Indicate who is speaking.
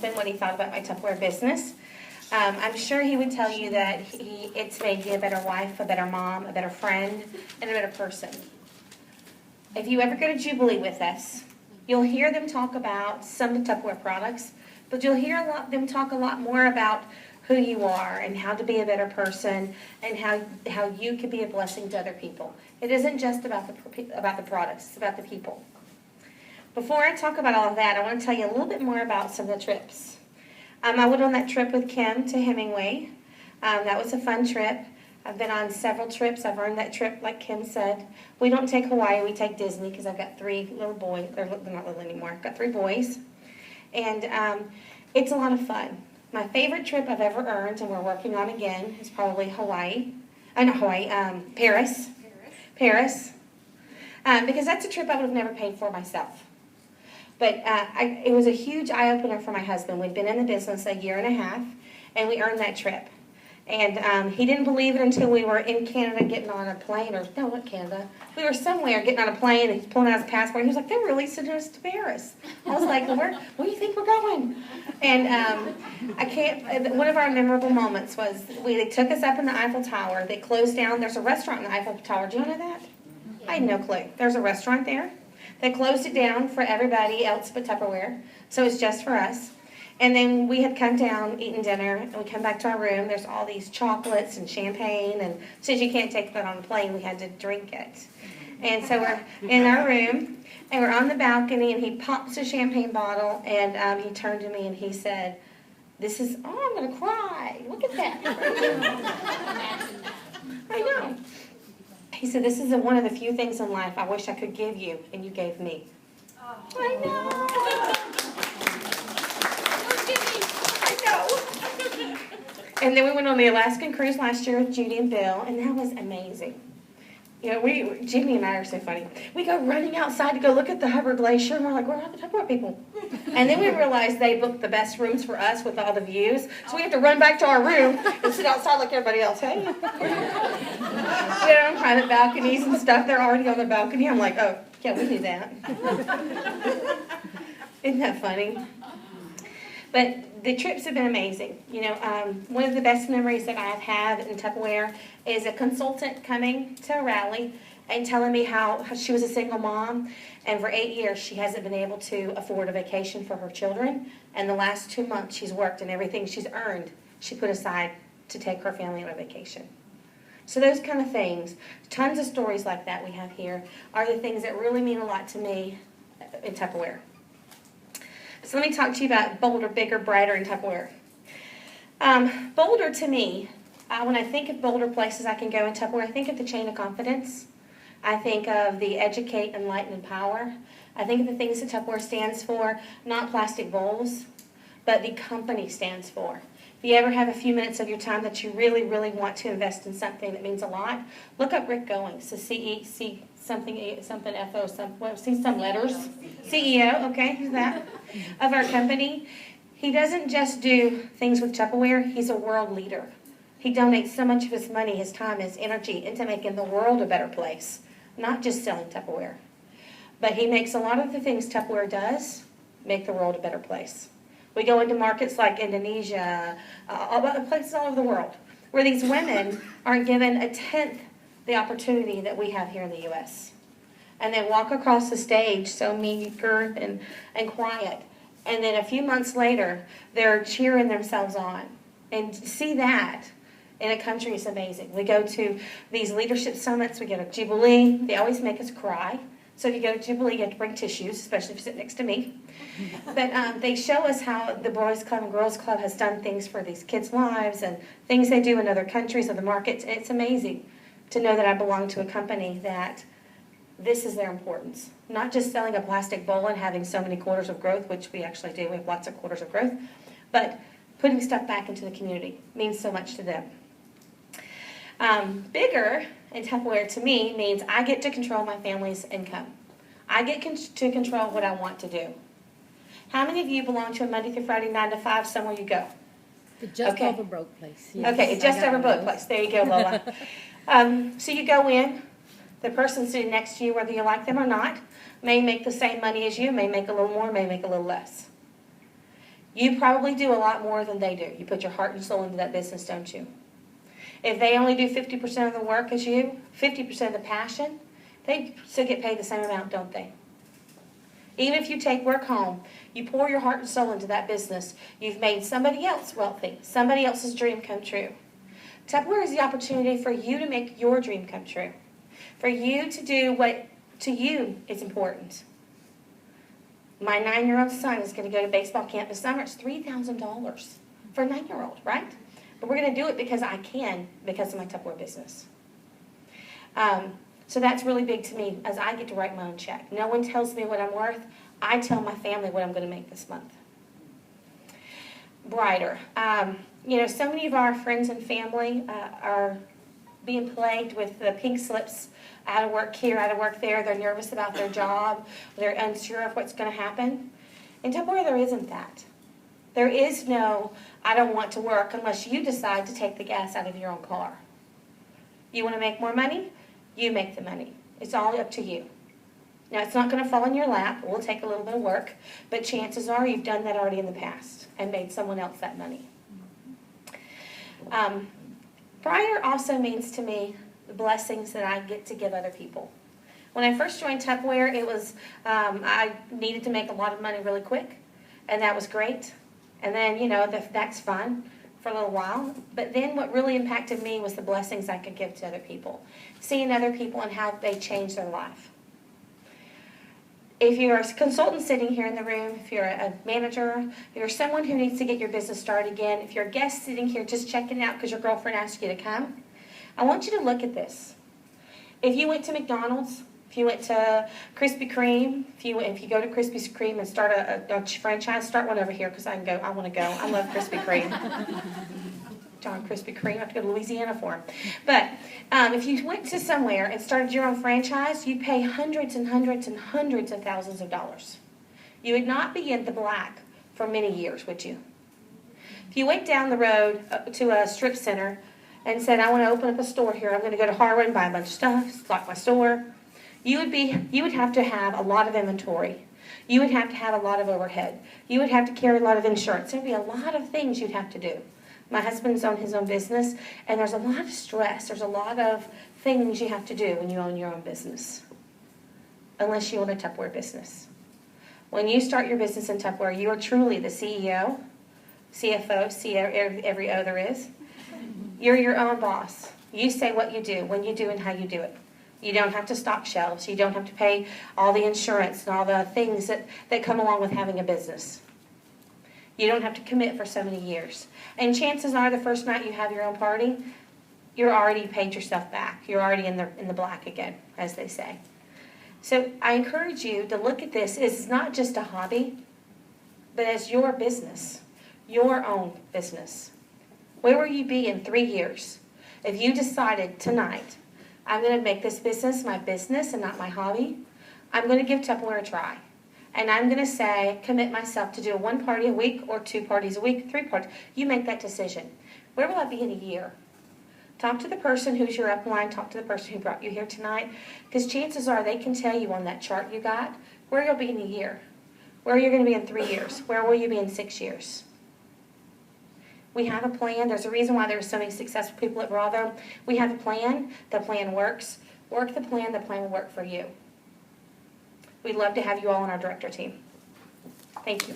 Speaker 1: husband what he thought about my Tupperware business. I'm sure he would tell you that it's made me a better wife, a better mom, a better friend, and a better person. If you ever go to Jubilee with us, you'll hear them talk about some of the Tupperware products, but you'll hear them talk a lot more about who you are and how to be a better person and how you can be a blessing to other people. It isn't just about the products, it's about the people. Before I talk about all of that, I want to tell you a little bit more about some of the trips. I went on that trip with Kim to Hemingway. That was a fun trip. I've been on several trips. I've earned that trip, like Kim said. We don't take Hawaii, we take Disney because I've got 3 little boys. They're not little anymore. I've got 3 boys. And it's a lot of fun. My favorite trip I've ever earned, and we're working on again, is probably Paris. Paris. Because that's a trip I would have never paid for myself. But it was a huge eye-opener for my husband. We'd been in the business a year and a half, and we earned that trip. And he didn't believe it until we were in Canada getting on a plane, or no, not Canada. We were somewhere getting on a plane, and he's pulling out his passport. He was like, "They're really sending us to Paris." I was like, well, "Where do you think we're going?" And one of our memorable moments was they took us up in the Eiffel Tower. They closed down. There's a restaurant in the Eiffel Tower. Do you know that? I had no clue. There's a restaurant there. They closed it down for everybody else but Tupperware, so it's just for us. And then we had come down, eaten dinner, and we come back to our room. There's all these chocolates and champagne, and since you can't take that on the plane, we had to drink it. And so we're in our room, and we're on the balcony, and he pops a champagne bottle, and he turned to me and he said, I'm going to cry. Look at that. I know. He said, "This is one of the few things in life I wish I could give you, and you gave me." Oh. I know. And then we went on the Alaskan cruise last year with Judy and Bill, and that was amazing. You know, Jimmy and I are so funny. We go running outside to go look at the Hubbard Glacier, and we're like, "Where are the Tupperware people?" And then we realized they booked the best rooms for us with all the views, so we have to run back to our room and sit outside like everybody else. Hey, we're on private balconies and stuff. They're already on the balcony. I'm like, "Oh, yeah, we do that." Isn't that funny? But the trips have been amazing. You know, one of the best memories that I've had in Tupperware is a consultant coming to a rally and telling me how she was a single mom, and for 8 years she hasn't been able to afford a vacation for her children, and the last 2 months she's worked, and everything she's earned she put aside to take her family on a vacation. So those kind of things, tons of stories like that we have here, are the things that really mean a lot to me in Tupperware. So let me talk to you about bolder, bigger, brighter in Tupperware. Bolder to me, when I think of bolder places I can go in Tupperware, I think of the chain of confidence. I think of the educate, enlighten, empower. I think of the things that Tupperware stands for, not plastic bowls, but the company stands for. If you ever have a few minutes of your time that you really, really want to invest in something that means a lot, look up Rick Goings, the CEC something FO, see some letters. CEO, okay, who's that? Of our company. He doesn't just do things with Tupperware, he's a world leader. He donates so much of his money, his time, his energy into making the world a better place, not just selling Tupperware. But he makes a lot of the things Tupperware does make the world a better place. We go into markets like Indonesia, places all over the world, where these women aren't given a tenth the opportunity that we have here in the U.S. And they walk across the stage so meager and quiet. And then a few months later, they're cheering themselves on. And to see that in a country is amazing. We go to these leadership summits. We go to Jubilee. They always make us cry. So if you go to Jubilee, you have to bring tissues, especially if you sit next to me. But they show us how the Boys Club and Girls Club has done things for these kids' lives and things they do in other countries, other markets. And it's amazing to know that I belong to a company that this is their importance. Not just selling a plastic bowl and having so many quarters of growth, which we actually do. We have lots of quarters of growth. But putting stuff back into the community means so much to them. Bigger in Tupperware to me means I get to control my family's income. I get to control what I want to do. How many of you belong to a Monday through Friday 9 to 5 somewhere you go?
Speaker 2: The just over broke place. Yes.
Speaker 1: Okay, just over broke place. There you go, Lola. So you go in. The person sitting next to you, whether you like them or not, may make the same money as you, may make a little more, may make a little less. You probably do a lot more than they do. You put your heart and soul into that business, don't you? If they only do 50% of the work as you, 50% of the passion, they still get paid the same amount, don't they? Even if you take work home, you pour your heart and soul into that business, you've made somebody else wealthy, somebody else's dream come true. Tupperware is the opportunity for you to make your dream come true, for you to do what to you is important. My 9-year-old son is going to go to baseball camp this summer. It's $3,000 for a 9-year-old, right? But we're going to do it because I can, because of my Tupperware business. So that's really big to me, as I get to write my own check. No one tells me what I'm worth. I tell my family what I'm going to make this month. Brighter. So many of our friends and family are being plagued with the pink slips, out of work here, out of work there. They're nervous about their job. They're unsure of what's going to happen. In Tupperware, there isn't that. There is no, I don't want to work unless you decide to take the gas out of your own car. You want to make more money? You make the money. It's all up to you. Now, it's not going to fall in your lap. It will take a little bit of work, but chances are you've done that already in the past and made someone else that money. Brighter also means to me the blessings that I get to give other people. When I first joined Tupperware, it was I needed to make a lot of money really quick, and that was great. And then, that's fun for a little while. But then what really impacted me was the blessings I could give to other people, seeing other people and how they changed their life. If you're a consultant sitting here in the room, if you're a manager, if you're someone who needs to get your business started again, if you're a guest sitting here just checking out because your girlfriend asked you to come, I want you to look at this. If you went to McDonald's, if you went to Krispy Kreme, if you go to Krispy Kreme and start a franchise, start one over here because I want to go. I love Krispy Kreme. Darn Krispy Kreme, I have to go to Louisiana for them. But if you went to somewhere and started your own franchise, you'd pay hundreds and hundreds and hundreds of thousands of dollars. You would not be in the black for many years, would you? If you went down the road to a strip center and said, I want to open up a store here, I'm going to go to Harwood and buy a bunch of stuff, stock my store, you would have to have a lot of inventory. You would have to have a lot of overhead. You would have to carry a lot of insurance. There would be a lot of things you'd have to do. My husband's owned his own business, and there's a lot of stress. There's a lot of things you have to do when you own your own business, unless you own a Tupperware business. When you start your business in Tupperware, you are truly the CEO, CFO, every O there is. You're your own boss. You say what you do, when you do, and how you do it. You don't have to stock shelves. You don't have to pay all the insurance and all the things that come along with having a business. You don't have to commit for so many years. And chances are the first night you have your own party, you're already paid yourself back. You're already in the black again, as they say. So I encourage you to look at this as not just a hobby, but as your business, your own business. Where will you be in 3 years if you decided tonight, I'm going to make this business my business and not my hobby? I'm going to give Tupperware a try. And I'm going to commit myself to do 1 party a week or 2 parties a week, 3 parties. You make that decision. Where will I be in a year? Talk to the person who's your upline. Talk to the person who brought you here tonight. Because chances are they can tell you on that chart you got where you'll be in a year. Where you're going to be in 3 years. Where will you be in 6 years? We have a plan. There's a reason why there are so many successful people at Bravo. We have a plan. The plan works. Work the plan will work for you. We'd love to have you all on our director team. Thank you.